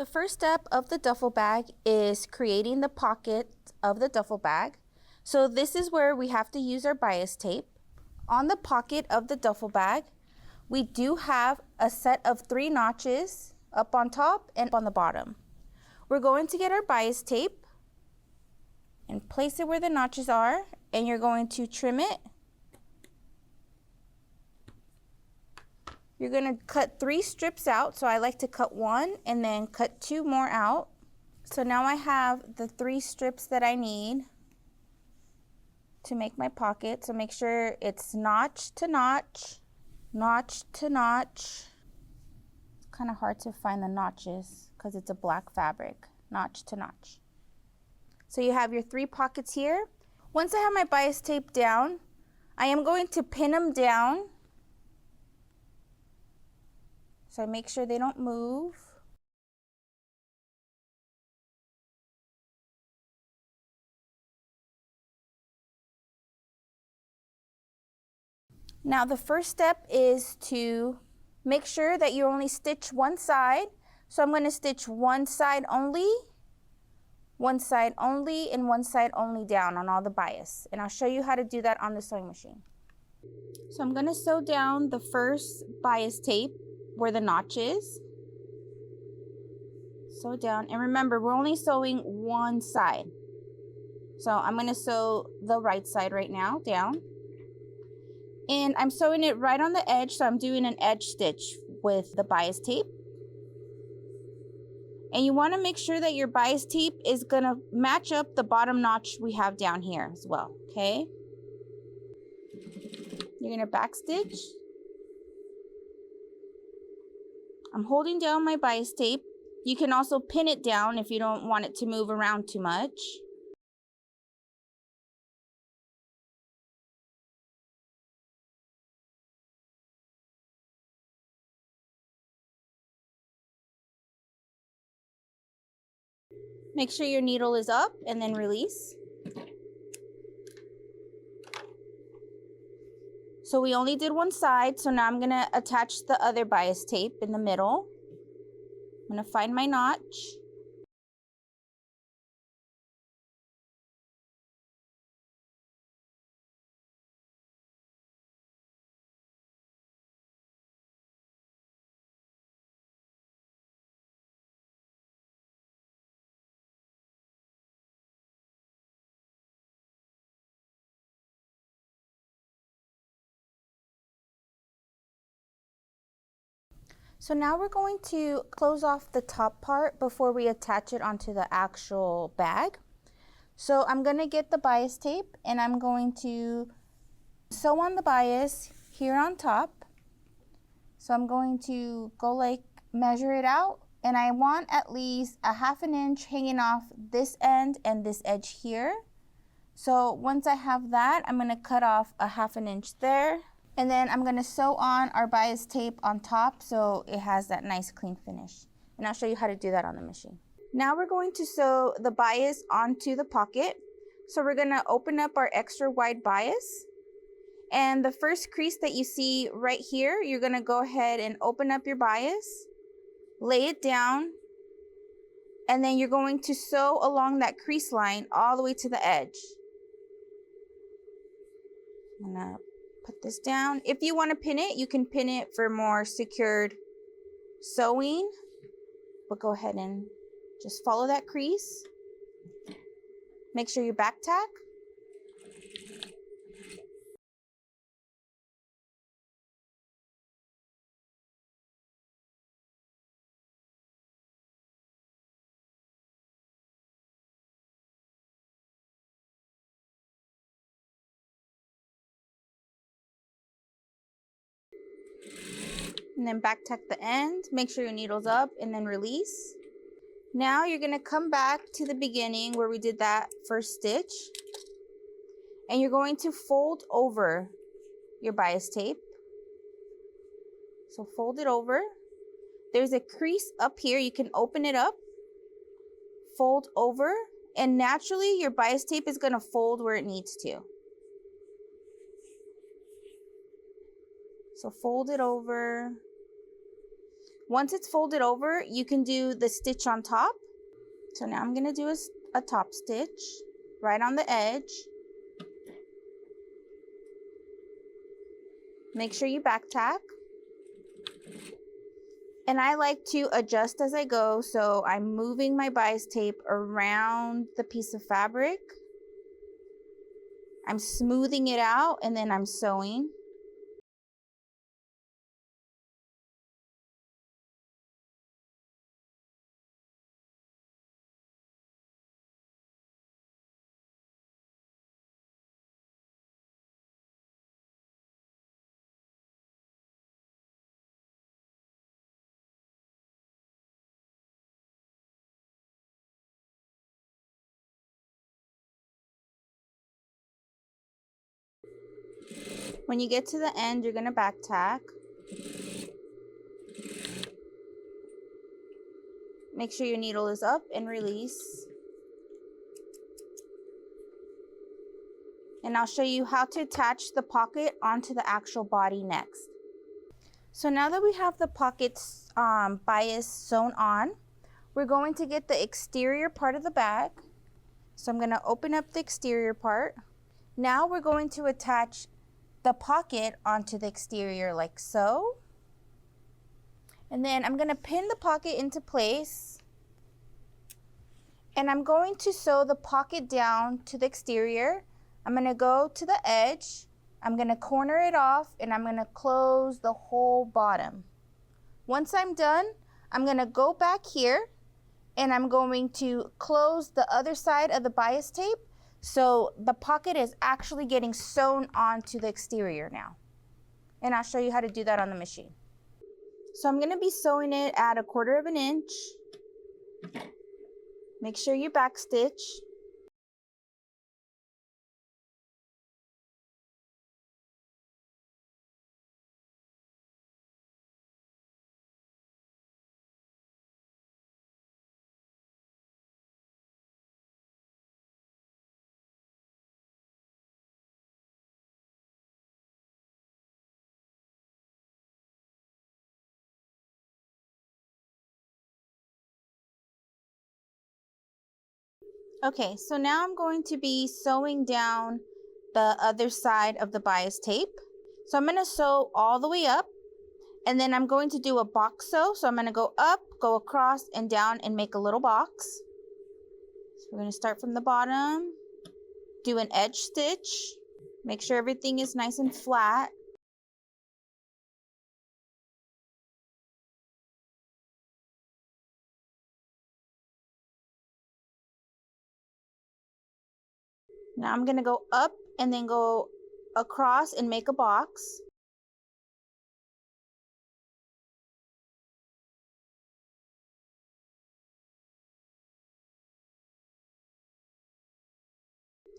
The first step of the duffel bag is creating the pocket of the duffel bag. So this is where we have to use our bias tape. On the pocket of the duffel bag, we do have a set of 3 notches up on top and on the bottom. We're going to get our bias tape and place it where the notches are, and you're going to trim it. You're going to cut 3 strips out, so I like to cut 1 and then cut 2 more out. So now I have the 3 strips that I need to make my pocket. So make sure it's notch to notch, notch to notch. It's kind of hard to find the notches because it's a black fabric, notch to notch. So you have your 3 pockets here. Once I have my bias tape down, I am going to pin them down. So I make sure they don't move. Now the first step is to make sure that you only stitch one side. So I'm going to stitch one side only, and one side only down on all the bias. And I'll show you how to do that on the sewing machine. So I'm going to sew down the first bias tape where the notch is. Sew down, and remember, we're only sewing one side. So I'm going to sew the right side right now down. And I'm sewing it right on the edge, so I'm doing an edge stitch with the bias tape. And you want to make sure that your bias tape is going to match up the bottom notch we have down here as well, okay? You're going to back stitch. I'm holding down my bias tape. You can also pin it down if you don't want it to move around too much. Make sure your needle is up and then release. So we only did one side, so now I'm going to attach the other bias tape in the middle. I'm going to find my notch. So now we're going to close off the top part before we attach it onto the actual bag. So I'm going to get the bias tape and I'm going to sew on the bias here on top. So I'm going to go like measure it out, and I want at least a 1/2 inch hanging off this end and this edge here. So once I have that, I'm going to cut off a 1/2 inch there. And then I'm going to sew on our bias tape on top so it has that nice clean finish. And I'll show you how to do that on the machine. Now we're going to sew the bias onto the pocket. So we're going to open up our extra wide bias. And the first crease that you see right here, you're going to go ahead and open up your bias, lay it down, and then you're going to sew along that crease line all the way to the edge. I'm going to put this down. If you want to pin it, you can pin it for more secured sewing, but go ahead and just follow that crease. Make sure you back tack. And then back tack the end. Make sure your needle's up and then release. Now you're going to come back to the beginning where we did that first stitch, and you're going to fold over your bias tape. So fold it over. There's a crease up here. You can open it up, fold over, and naturally your bias tape is going to fold where it needs to. So fold it over. Once it's folded over, you can do the stitch on top. So now I'm gonna do a top stitch right on the edge. Make sure you back tack. And I like to adjust as I go, so I'm moving my bias tape around the piece of fabric. I'm smoothing it out and then I'm sewing. When you get to the end, you're gonna back tack. Make sure your needle is up and release. And I'll show you how to attach the pocket onto the actual body next. So now that we have the pockets bias sewn on, we're going to get the exterior part of the bag. So I'm gonna open up the exterior part. Now we're going to attach the pocket onto the exterior like so. And then I'm gonna pin the pocket into place. And I'm going to sew the pocket down to the exterior. I'm gonna go to the edge. I'm gonna corner it off and I'm gonna close the whole bottom. Once I'm done, I'm gonna go back here and I'm going to close the other side of the bias tape so the pocket is actually getting sewn onto the exterior now. And I'll show you how to do that on the machine. So I'm gonna be sewing it at 1/4 inch. Make sure you back stitch. Okay, so now I'm going to be sewing down the other side of the bias tape. So I'm gonna sew all the way up and then I'm going to do a box sew. So I'm gonna go up, go across and down and make a little box. So we're gonna start from the bottom, do an edge stitch, make sure everything is nice and flat. Now I'm gonna go up and then go across and make a box.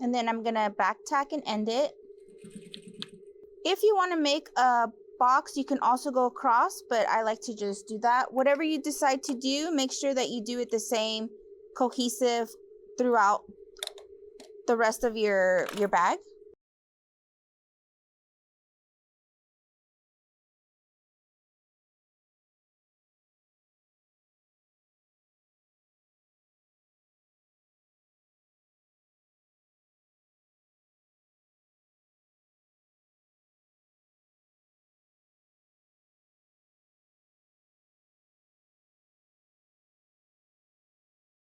And then I'm gonna back tack and end it. If you wanna make a box, you can also go across, but I like to just do that. Whatever you decide to do, make sure that you do it the same cohesive throughout the rest of your bag.